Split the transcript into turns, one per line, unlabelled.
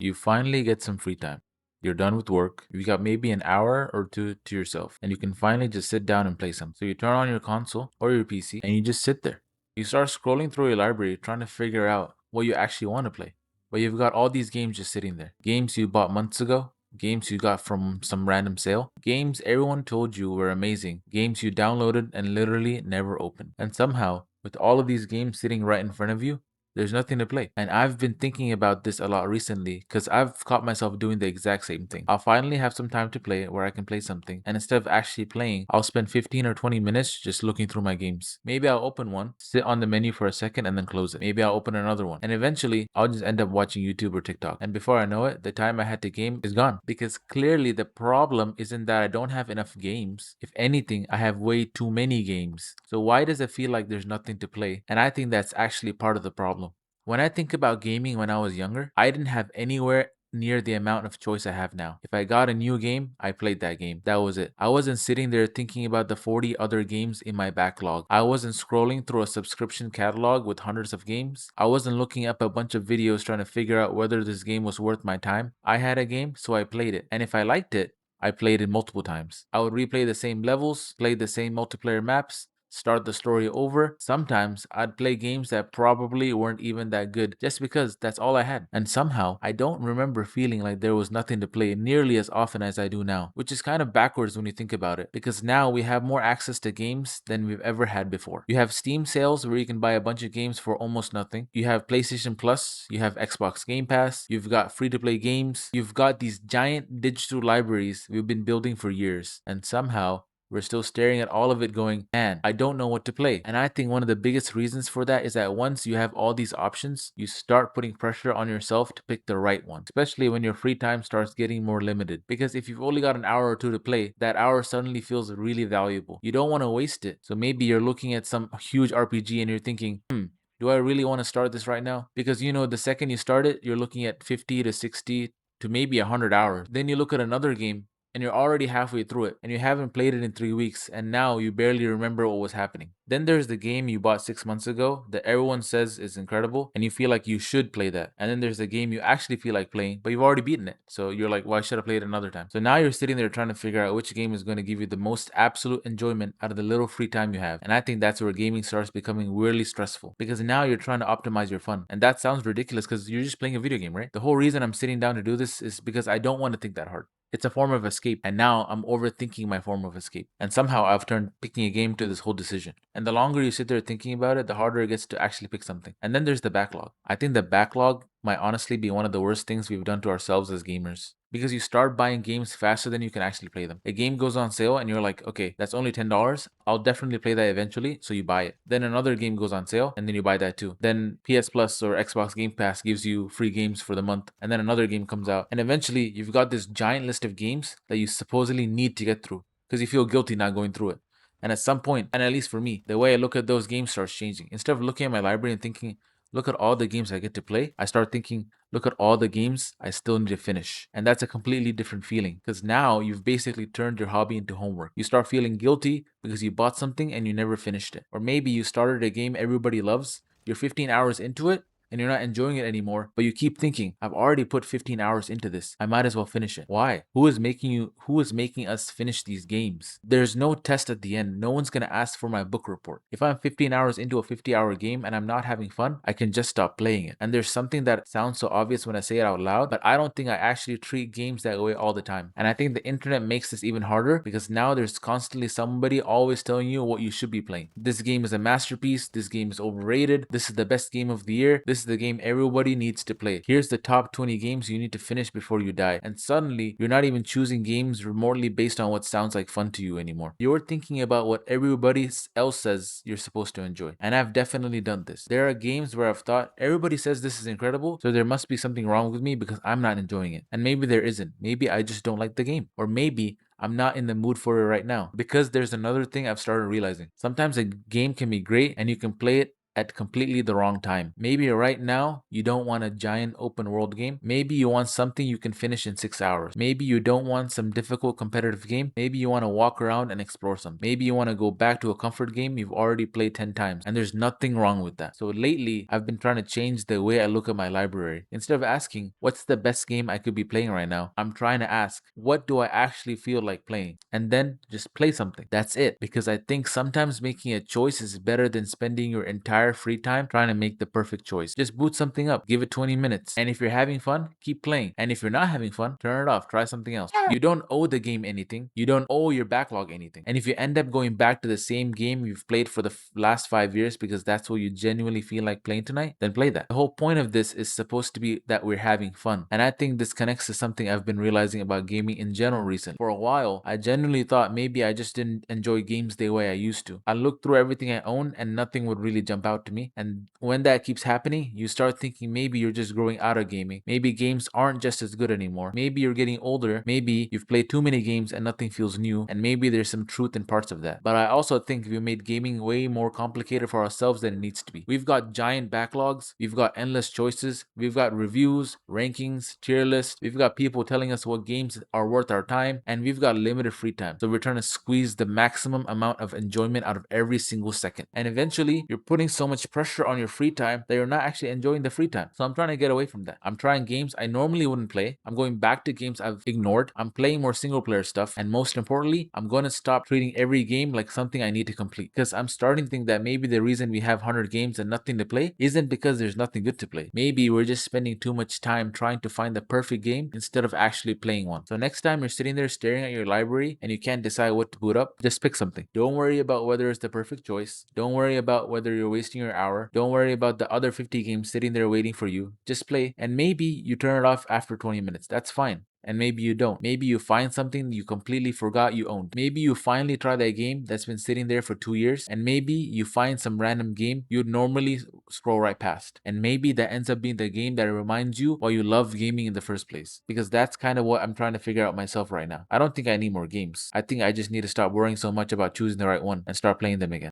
You finally get some free time. You're done with work. You got maybe an hour or two to yourself, and you can finally just sit down and play some. So you turn on your console or your PC and you just sit there. You start scrolling through your library trying to figure out what you actually want to play. But you've got all these games just sitting there. Games you bought months ago, games you got from some random sale, games everyone told you were amazing, games you downloaded and literally never opened. And somehow, with all of these games sitting right in front of you, there's nothing to play. And I've been thinking about this a lot recently because I've caught myself doing the exact same thing. I'll finally have some time to play where I can play something, and instead of actually playing, I'll spend 15 or 20 minutes just looking through my games. Maybe I'll open one, sit on the menu for a second, and then close it. Maybe I'll open another one. And eventually, I'll just end up watching YouTube or TikTok. And before I know it, the time I had to game is gone. Because clearly, the problem isn't that I don't have enough games. If anything, I have way too many games. So why does it feel like there's nothing to play? And I think that's actually part of the problem. When I think about gaming when I was younger, I didn't have anywhere near the amount of choice I have now. If I got a new game, I played that game. That was it. I wasn't sitting there thinking about the 40 other games in my backlog. I wasn't scrolling through a subscription catalog with hundreds of games. I wasn't looking up a bunch of videos trying to figure out whether this game was worth my time. I had a game, so I played it. And if I liked it, I played it multiple times. I would replay the same levels, play the same multiplayer maps, start the story over. Sometimes I'd play games that probably weren't even that good just because that's all I had. And somehow I don't remember feeling like there was nothing to play nearly as often as I do now, which is kind of backwards when you think about it, because now we have more access to games than we've ever had before. You have Steam sales where you can buy a bunch of games for almost nothing. You have PlayStation Plus, you have Xbox Game Pass, you've got free to play games, you've got these giant digital libraries we've been building for years, and somehow we're still staring at all of it going, man, I don't know what to play. And I think one of the biggest reasons for that is that once you have all these options, you start putting pressure on yourself to pick the right one, especially when your free time starts getting more limited. Because if you've only got an hour or two to play, that hour suddenly feels really valuable. You don't want to waste it. So maybe you're looking at some huge RPG and you're thinking, do I really want to start this right now? Because the second you start it, you're looking at 50 to 60 to maybe 100 hours. Then you look at another game and you're already halfway through it and you haven't played it in 3 weeks and now you barely remember what was happening. Then there's the game you bought 6 months ago that everyone says is incredible and you feel like you should play that. And then there's the game you actually feel like playing, but you've already beaten it. So you're like, well, I should have played it another time. So now you're sitting there trying to figure out which game is going to give you the most absolute enjoyment out of the little free time you have. And I think that's where gaming starts becoming weirdly stressful because now you're trying to optimize your fun. And that sounds ridiculous because you're just playing a video game, right? The whole reason I'm sitting down to do this is because I don't want to think that hard. It's a form of escape, and now I'm overthinking my form of escape. And somehow I've turned picking a game to this whole decision. And the longer you sit there thinking about it, the harder it gets to actually pick something. And then there's the backlog. I think the backlog might honestly be one of the worst things we've done to ourselves as gamers. Because you start buying games faster than you can actually play them. A game goes on sale and you're like, okay, that's only $10. I'll definitely play that eventually, so you buy it. Then another game goes on sale and then you buy that too. Then PS Plus or Xbox Game Pass gives you free games for the month, and then another game comes out. And eventually you've got this giant list of games that you supposedly need to get through because you feel guilty not going through it. And at some point, and at least for me, the way I look at those games starts changing. Instead of looking at my library and thinking, look at all the games I get to play, I start thinking, look at all the games I still need to finish. And that's a completely different feeling because now you've basically turned your hobby into homework. You start feeling guilty because you bought something and you never finished it. Or maybe you started a game everybody loves, you're 15 hours into it, and you're not enjoying it anymore, but you keep thinking, I've already put 15 hours into this. I might as well finish it. Why? Who is making us finish these games? There's no test at the end. No one's going to ask for my book report. If I'm 15 hours into a 50-hour game and I'm not having fun, I can just stop playing it. And there's something that sounds so obvious when I say it out loud, but I don't think I actually treat games that way all the time. And I think the internet makes this even harder because now there's constantly somebody always telling you what you should be playing. This game is a masterpiece. This game is overrated. This is the best game of the year. This is the game everybody needs to play. Here's the top 20 games you need to finish before you die. And suddenly, you're not even choosing games remotely based on what sounds like fun to you anymore. You're thinking about what everybody else says you're supposed to enjoy. And I've definitely done this. There are games where I've thought, everybody says this is incredible, so there must be something wrong with me because I'm not enjoying it. And maybe there isn't. Maybe I just don't like the game. Or maybe I'm not in the mood for it right now. Because there's another thing I've started realizing. Sometimes a game can be great and you can play it at completely the wrong time. Maybe right now you don't want a giant open world game. Maybe you want something you can finish in 6 hours. Maybe you don't want some difficult competitive game. Maybe you want to walk around and explore some. Maybe you want to go back to a comfort game you've already played 10 times, and there's nothing wrong with that. So lately, I've been trying to change the way I look at my library. Instead of asking, what's the best game I could be playing right now? I'm trying to ask, what do I actually feel like playing? And then just play something. That's it. Because I think sometimes making a choice is better than spending your entire free time trying to make the perfect choice. Just boot something up, give it 20 minutes. And if you're having fun, keep playing. And if you're not having fun, turn it off, try something else. You don't owe the game anything. You don't owe your backlog anything. And if you end up going back to the same game you've played for the last 5 years because that's what you genuinely feel like playing tonight, then play that. The whole point of this is supposed to be that we're having fun. And I think this connects to something I've been realizing about gaming in general recently. For a while, I genuinely thought maybe I just didn't enjoy games the way I used to. I looked through everything I own and nothing would really jump out to me. And when that keeps happening, you start thinking maybe you're just growing out of gaming. Maybe games aren't just as good anymore. Maybe you're getting older. Maybe you've played too many games and nothing feels new. And maybe there's some truth in parts of that. But I also think we made gaming way more complicated for ourselves than it needs to be. We've got giant backlogs. We've got endless choices. We've got reviews, rankings, tier lists. We've got people telling us what games are worth our time. And we've got limited free time. So we're trying to squeeze the maximum amount of enjoyment out of every single second. And eventually, you're putting so much pressure on your free time that you're not actually enjoying the free time. So I'm trying to get away from that. I'm trying games I normally wouldn't play. I'm going back to games I've ignored. I'm playing more single player stuff. And most importantly, I'm going to stop treating every game like something I need to complete. Because I'm starting to think that maybe the reason we have 100 games and nothing to play isn't because there's nothing good to play. Maybe we're just spending too much time trying to find the perfect game instead of actually playing one. So next time you're sitting there staring at your library and you can't decide what to boot up, just pick something. Don't worry about whether it's the perfect choice. Don't worry about whether you're wasting your hour. Don't worry about the other 50 games sitting there waiting for you. Just play, and maybe you turn it off after 20 minutes. That's fine. And maybe you don't. Maybe you find something you completely forgot you owned. Maybe you finally try that game that's been sitting there for 2 years, and maybe you find some random game you'd normally scroll right past. And maybe that ends up being the game that reminds you why you love gaming in the first place. Because that's kind of what I'm trying to figure out myself right now. I don't think I need more games. I think I just need to stop worrying so much about choosing the right one and start playing them again.